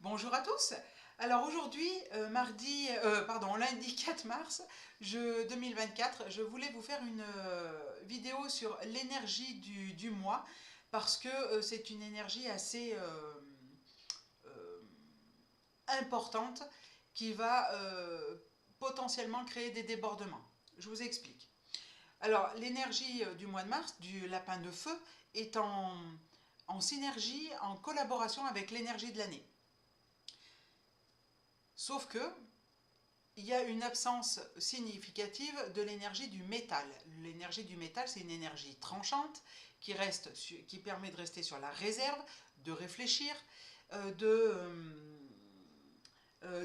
Bonjour à tous. Alors aujourd'hui, lundi 4 mars 2024, je voulais vous faire une vidéo sur l'énergie du mois parce que c'est une énergie assez euh, importante qui va potentiellement créer des débordements. Je vous explique. Alors l'énergie du mois de mars, du lapin de feu, est en synergie, en collaboration avec l'énergie de l'année. Sauf que il y a une absence significative de l'énergie du métal. L'énergie du métal, c'est une énergie tranchante qui permet de rester sur la réserve, de réfléchir,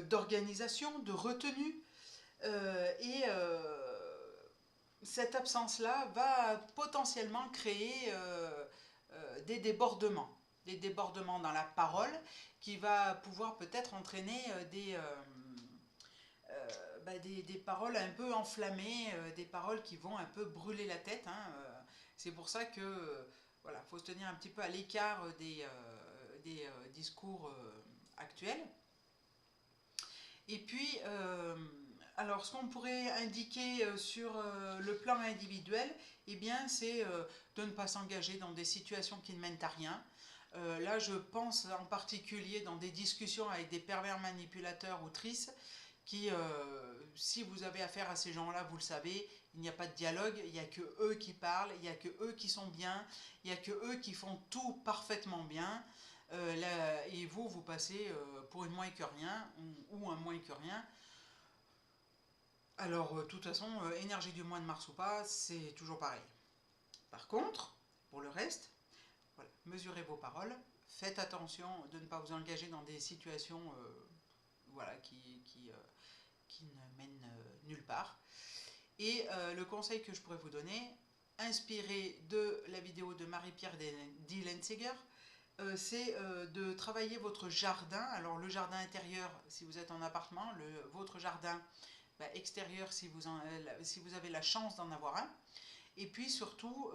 d'organisation, de retenue. Cette absence-là va potentiellement créer des débordements. Des débordements dans la parole qui va pouvoir peut-être entraîner des paroles un peu enflammées, des paroles qui vont un peu brûler la tête. C'est pour ça que voilà, faut se tenir un petit peu à l'écart des discours actuels. Et puis, alors ce qu'on pourrait indiquer sur le plan individuel, eh bien, c'est de ne pas s'engager dans des situations qui ne mènent à rien. Là, je pense en particulier dans des discussions avec des pervers manipulateurs ou tristes qui, si vous avez affaire à ces gens-là, vous le savez, il n'y a pas de dialogue, il n'y a que eux qui parlent, il n'y a que eux qui sont bien, il n'y a que eux qui font tout parfaitement bien. Et vous, vous passez pour une moins que rien ou un moins que rien. Alors, de toute façon, énergie du mois de mars ou pas, c'est toujours pareil. Par contre, pour le reste, voilà, mesurez vos paroles, faites attention de ne pas vous engager dans des situations voilà, qui ne mènent nulle part. Et le conseil que je pourrais vous donner, inspiré de la vidéo de Marie-Pierre Dillenseger, c'est de travailler votre jardin. Alors le jardin intérieur si vous êtes en appartement, votre jardin extérieur si vous avez la chance d'en avoir un. Et puis surtout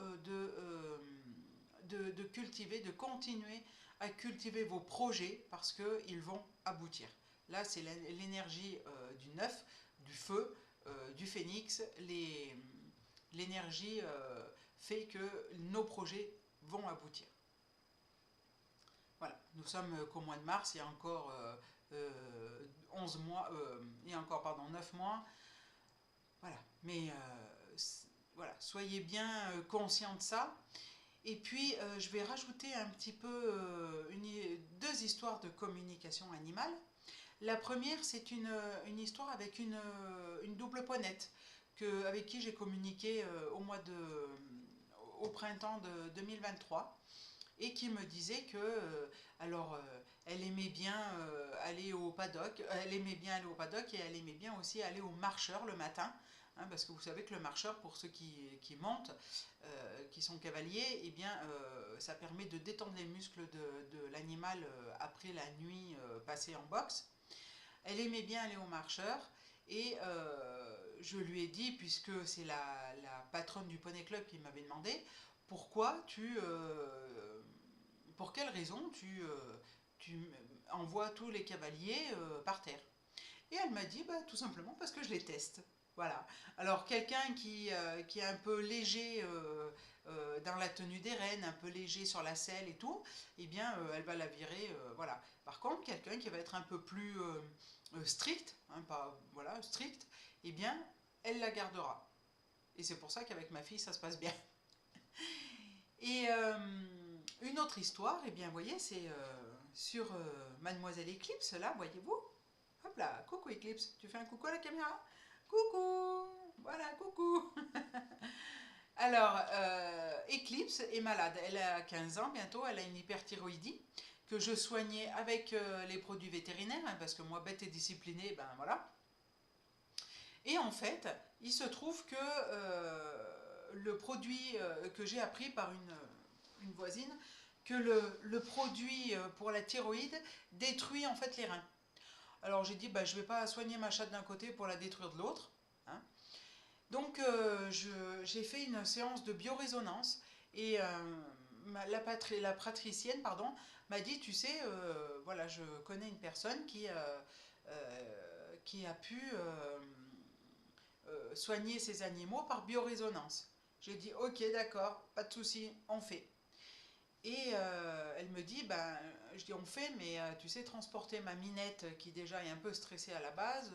de cultiver, de continuer à cultiver vos projets parce qu'ils vont aboutir. Là, c'est l'énergie du neuf, du feu, du phénix. L'énergie fait que nos projets vont aboutir. Voilà, nous sommes qu'au mois de mars, il y a encore 11 mois, il y a encore, pardon, 9 mois. Voilà, mais voilà, soyez bien conscients de ça. Et puis, je vais rajouter un petit peu deux histoires de communication animale. La première, c'est une histoire avec une double ponette avec qui j'ai communiqué au printemps de 2023 et qui me disait que elle aimait bien aller au paddock, et elle aimait bien aussi aller au marcheur le matin, parce que vous savez que le marcheur, pour ceux qui montent, qui sont cavaliers, eh bien ça permet de détendre les muscles de l'animal après la nuit passée en boxe. Elle aimait bien aller au marcheur. Et je lui ai dit, puisque c'est la patronne du Poney Club qui m'avait demandé, pour quelle raison tu envoies tous les cavaliers par terre. Et elle m'a dit, tout simplement parce que je les teste. Voilà. Alors quelqu'un qui est un peu léger dans la tenue des rênes, un peu léger sur la selle et tout, eh bien elle va la virer. Voilà. Par contre, quelqu'un qui va être un peu plus strict, pas voilà, strict, eh bien elle la gardera. Et c'est pour ça qu'avec ma fille ça se passe bien. Et une autre histoire, eh bien, vous voyez, c'est sur Mademoiselle Eclipse, là, voyez-vous. Hop là, coucou Eclipse, tu fais un coucou à la caméra. Coucou, voilà, coucou. Alors, Eclipse est malade, elle a 15 ans bientôt, elle a une hyperthyroïdie que je soignais avec les produits vétérinaires, parce que moi, bête et disciplinée, ben voilà. Et en fait, il se trouve que le produit que j'ai appris par une voisine, que le produit pour la thyroïde détruit en fait les reins. Alors j'ai dit, je ne vais pas soigner ma chatte d'un côté pour la détruire de l'autre. Hein. Donc j'ai fait une séance de biorésonance et la pratricienne, pardon, m'a dit, tu sais, voilà, je connais une personne qui a pu soigner ses animaux par biorésonance. J'ai dit, ok, d'accord, pas de souci, on fait. Et elle me dit, ben, je dis on fait, mais tu sais, transporter ma minette qui déjà est un peu stressée à la base,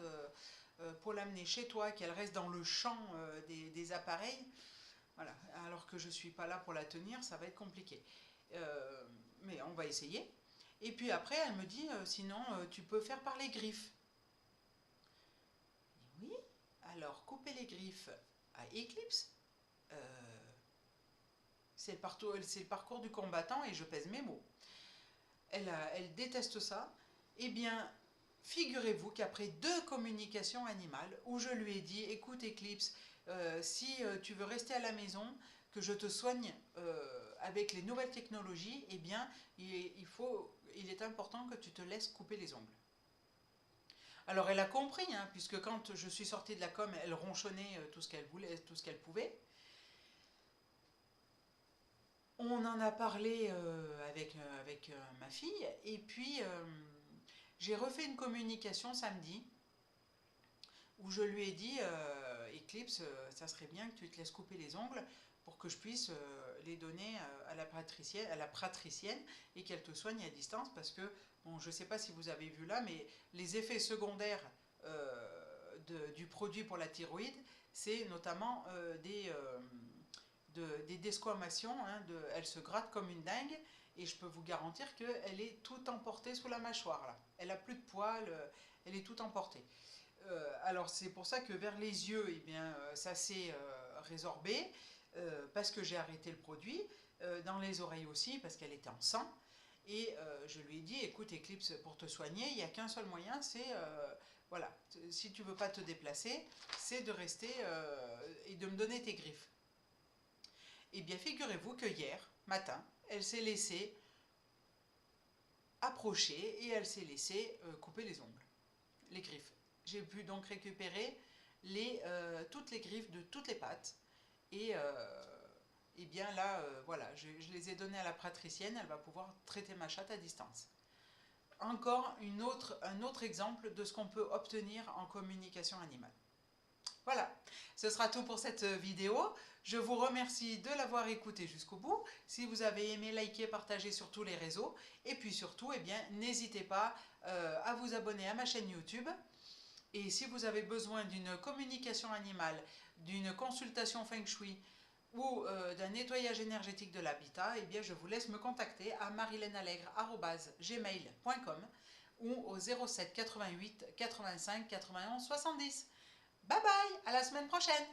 pour l'amener chez toi, qu'elle reste dans le champ des appareils, voilà, alors que je ne suis pas là pour la tenir, ça va être compliqué. Euh, mais on va essayer. Et puis après, elle me dit, sinon, tu peux faire par les griffes. Je dis, oui, alors couper les griffes à Eclipse, euh, c'est le parcours du combattant et je pèse mes mots. Elle déteste ça. Eh bien, figurez-vous qu'après 2 communications animales, où je lui ai dit, écoute Eclipse, si tu veux rester à la maison, que je te soigne avec les nouvelles technologies, eh bien, il est important que tu te laisses couper les ongles. Alors elle a compris, hein, puisque quand je suis sortie de la com, elle ronchonnait tout ce qu'elle voulait, tout ce qu'elle pouvait. On en a parlé avec ma fille, et puis j'ai refait une communication samedi où je lui ai dit, Eclipse, ça serait bien que tu te laisses couper les ongles pour que je puisse les donner à la pratricienne et qu'elle te soigne à distance parce que, bon, je ne sais pas si vous avez vu là, mais les effets secondaires du produit pour la thyroïde, c'est notamment des desquamations, hein, elle se gratte comme une dingue et je peux vous garantir qu'elle est tout emportée sous la mâchoire là. Elle a plus de poils, elle est tout emportée. Alors c'est pour ça que vers les yeux, eh bien, ça s'est résorbé parce que j'ai arrêté le produit. Dans les oreilles aussi parce qu'elle était en sang. Et je lui ai dit, écoute Eclipse, pour te soigner, il n'y a qu'un seul moyen, c'est, voilà, si tu ne veux pas te déplacer, c'est de rester et de me donner tes griffes. Et bien figurez-vous que hier matin, elle s'est laissée approcher et elle s'est laissée couper les ongles, les griffes. J'ai pu donc récupérer toutes les griffes de toutes les pattes. Et bien là, voilà, je les ai données à la pratricienne, elle va pouvoir traiter ma chatte à distance. Encore un autre exemple de ce qu'on peut obtenir en communication animale. Voilà, ce sera tout pour cette vidéo. Je vous remercie de l'avoir écouté jusqu'au bout. Si vous avez aimé, likez, partagez sur tous les réseaux. Et puis surtout, eh bien, n'hésitez pas à vous abonner à ma chaîne YouTube. Et si vous avez besoin d'une communication animale, d'une consultation Feng Shui ou d'un nettoyage énergétique de l'habitat, eh bien je vous laisse me contacter à marilenallegre@gmail.com ou au 07 88 85 91 70. Bye bye, à la semaine prochaine!